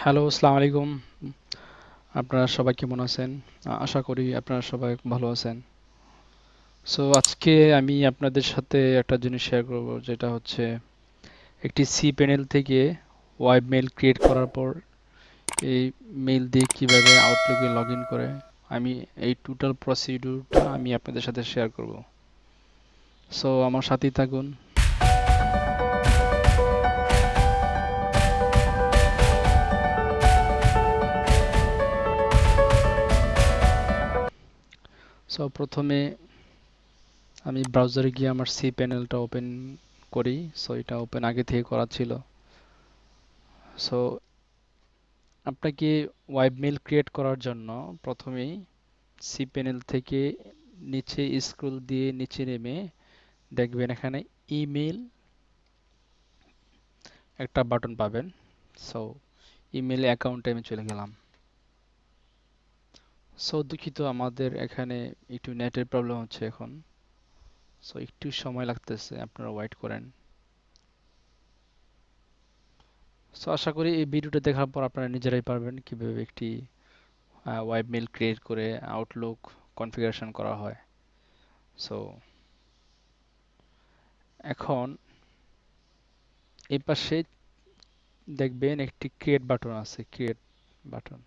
Hello, আসসালামু আলাইকুম। আপনারা সবাই কেমন আছেন? আশা করি আপনারা সবাই ভালো আছেন। সো আজকে আমি আপনাদের সাথে একটা জিনিস শেয়ার করব, যেটা হচ্ছে একটি সি প্যানেল থেকে ওয়েব মেইল ক্রিয়েট করার পর এই মেইল দিয়ে কিভাবে আউটলুকে লগ ইন করে আমি এই টোটাল প্রসিডিউরটা আমি আপনাদের সাথে শেয়ার করব। সো আমার সাথেই থাকুন। সো প্রথমে আমি ব্রাউজারে গিয়ে আমার সি প্যানেলটা ওপেন করি। সো এটা ওপেন আগে থেকে করা ছিল। সো আপনাকে ওয়েবমেল ক্রিয়েট করার জন্য প্রথমেই cpanel থেকে নিচে স্ক্রল দিয়ে নিচে নেমে দেখবেন এখানে ইমেল একটা বাটন পাবেন। সো ইমেল অ্যাকাউন্টে আমি চলে গেলাম। সো দুঃখিত, আমাদের এখানে একটু নেটের প্রবলেম হচ্ছে এখন। সো একটু সময় লাগতেছে, আপনারা ওয়েট করেন। সো আশা করি এই ভিডিওটা দেখার পর আপনারা নিজেরাই পারবেন কিভাবে একটি ওয়েবমেল ক্রিয়েট করে আউটলুক কনফিগারেশন করা হয়। সো এখন এই পাশে দেখবেন একটি ক্রিয়েট বাটন আছে, ক্রিয়েট বাটন।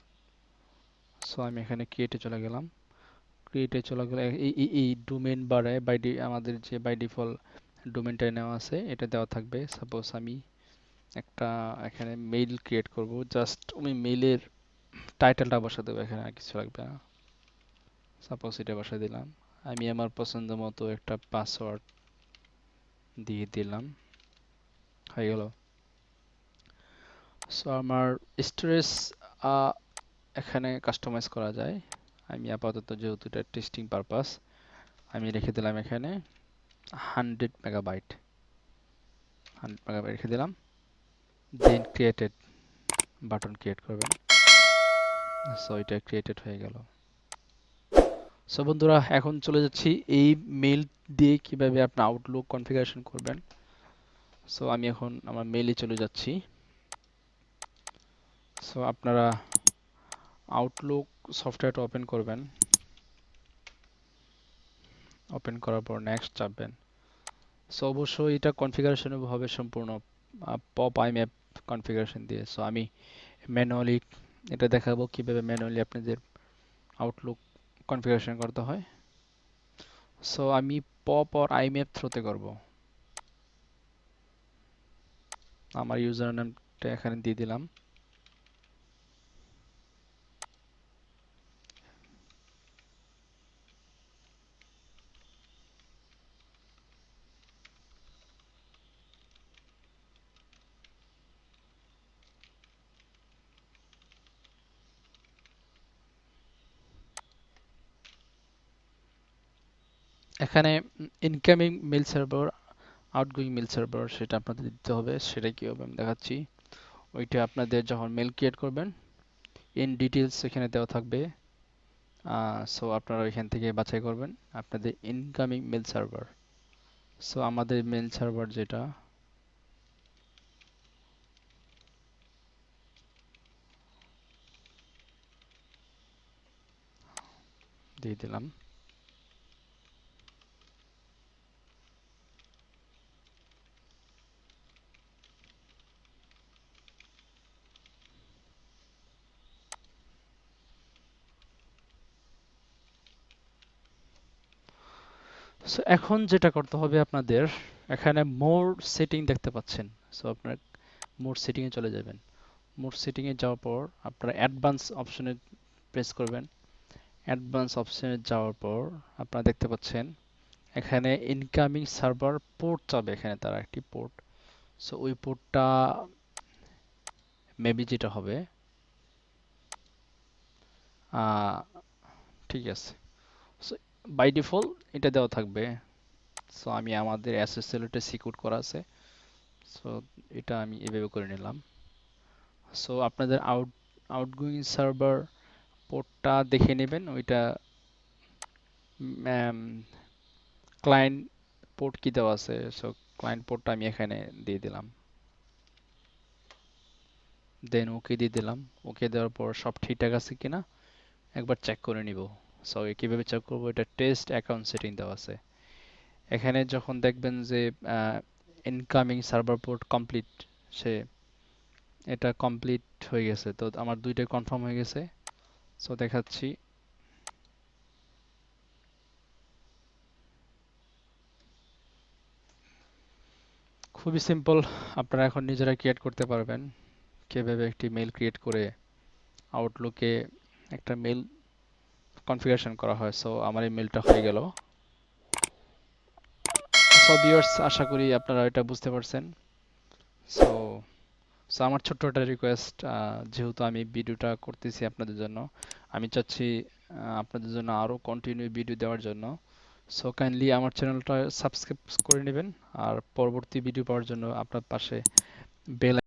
সো আমি এখানে ক্রিয়েটে চলে গেলাম। ক্রিয়েটে চলে গেলে এই ডোমেইন বারে আমাদের যে বাই ডিফল্ট ডোমেইনটা নেওয়া আছে এটা দেওয়া থাকবে। সাপোজ আমি একটা এখানে মেইল ক্রিয়েট করব, জাস্ট আমি মেইলের টাইটেলটা বসা দেবো, এখানে আর কিছু লাগবে না। সাপোজ এটা বসা দিলাম। আমি আমার পছন্দ মতো একটা পাসওয়ার্ড দিয়ে দিলাম, হয়ে গেল। সো আমার স্টোরেজ এখানে কাস্টমাইজ করা যায়। আমি আপাতত যেহেতু এটা টেস্টিং পারপাস, আমি রেখে দিলাম এখানে 100 মেগাবাইট। 100 মেগাবাইট রেখে দিলাম। দেন ক্রিয়েটেড বাটন ক্রিয়েট করবেন। সো এটা ক্রিয়েটেড হয়ে গেল। সো বন্ধুরা, এখন চলে যাচ্ছি এই মেইল দিয়ে কিভাবে আপনি আউটলুক কনফিগারেশন করবেন। সো আমি এখন আমার মেইলে চলে যাচ্ছি। সো আপনারা আউটলুক সফটওয়্যারটা ওপেন করবেন। ওপেন করার পর নেক্সট চাপবেন। সো অবশ্যই এটা কনফিগারেশন হবে সম্পূর্ণ পপ আইম্যাপ কনফিগারেশন দিয়ে। সো আমি ম্যানুয়ালি এটা দেখাবো কিভাবে ম্যানুয়ালি আপনাদের আউটলুক কনফিগারেশন করতে হয়। সো আমি পপ আর আইম্যাপ থ্রুতে করব। আমার ইউজার নেমটা এখানে দিয়ে দিলাম। এখানে incoming mail server, outgoing mail server সেটা আপনাদের দিতে হবে। সেটা কীভাবে আমি দেখাচ্ছি। ওইটা আপনাদের যখন মেল ক্রিয়েট করবেন ইন ডিটেলস এখানে দেওয়া থাকবে। সো আপনারা ওইখান থেকে বাছাই করবেন আপনাদের ইনকামিং মেল সার্ভার। সো আমাদের মেল সার্ভার যেটা দিয়ে দিলাম। সো এখন যেটা করতে হবে আপনাদের, এখানে মোর সেটিং দেখতে পাচ্ছেন। সো আপনার মোর সেটিংয়ে চলে যাবেন। মোর সেটিংয়ে যাওয়ার পর আপনারা অ্যাডভান্স অপশনে প্রেস করবেন। অ্যাডভান্স অপশনে যাওয়ার পর আপনারা দেখতে পাচ্ছেন এখানে ইনকামিং সার্ভার পোর্ট চাবে, এখানে তারা একটি পোর্ট। সো ওই পোর্টটা মেবি যেটা হবে, ঠিক আছে। সো বাই ডিফল্ট এটা দেওয়া থাকবে। সো আমি আমাদের এসএসএল-টা সিকিউর করা আছে। সো এটা আমি এভাবে করে নিলাম। সো আপনাদের আউটগোয়িং সার্ভার পোর্টটা দেখে নেবেন। ওইটা ক্লায়েন্ট পোর্ট কি দেওয়া আছে। সো ক্লায়েন্ট পোর্টটা আমি এখানে দিয়ে দিলাম। দেন ওকে দিয়ে দিলাম। ওকে দেওয়ার পর সব ঠিকঠাক আছে কিনা একবার চেক করে নিব। সো কিভাবে চেক করব, এটা টেস্ট অ্যাকাউন্ট সেটিং দেওয়া আছে। এখানে যখন দেখবেন যে ইনকামিং সার্ভার পোর্ট কমপ্লিট, সে এটা কমপ্লিট হয়ে গেছে, তো আমার দুইটাই কনফার্ম হয়ে গেছে। সো দেখাচ্ছি। খুবই সিম্পল, আপনারা এখন নিজেরা ক্রিয়েট করতে পারবেন। কিভাবে একটি মেল ক্রিয়েট করে আউটলুকে একটা মেল কনফিগারেশন করা হয়। সো আমার এই মেলটা হয়ে গেল। সো ভিউয়ার্স, আশা করি আপনারা এটা বুঝতে পারছেন। সো সো আমার ছোট্ট একটা রিকোয়েস্ট, যেহেতু আমি ভিডিওটা করতেছি আপনাদের জন্য, আমি চাচ্ছি আপনাদের জন্য আরও কন্টিনিউ ভিডিও দেওয়ার জন্য। সো কাইন্ডলি আমার চ্যানেলটা সাবস্ক্রাইব করে নেবেন, আর পরবর্তী ভিডিও পাওয়ার জন্য আপনার পাশে বেল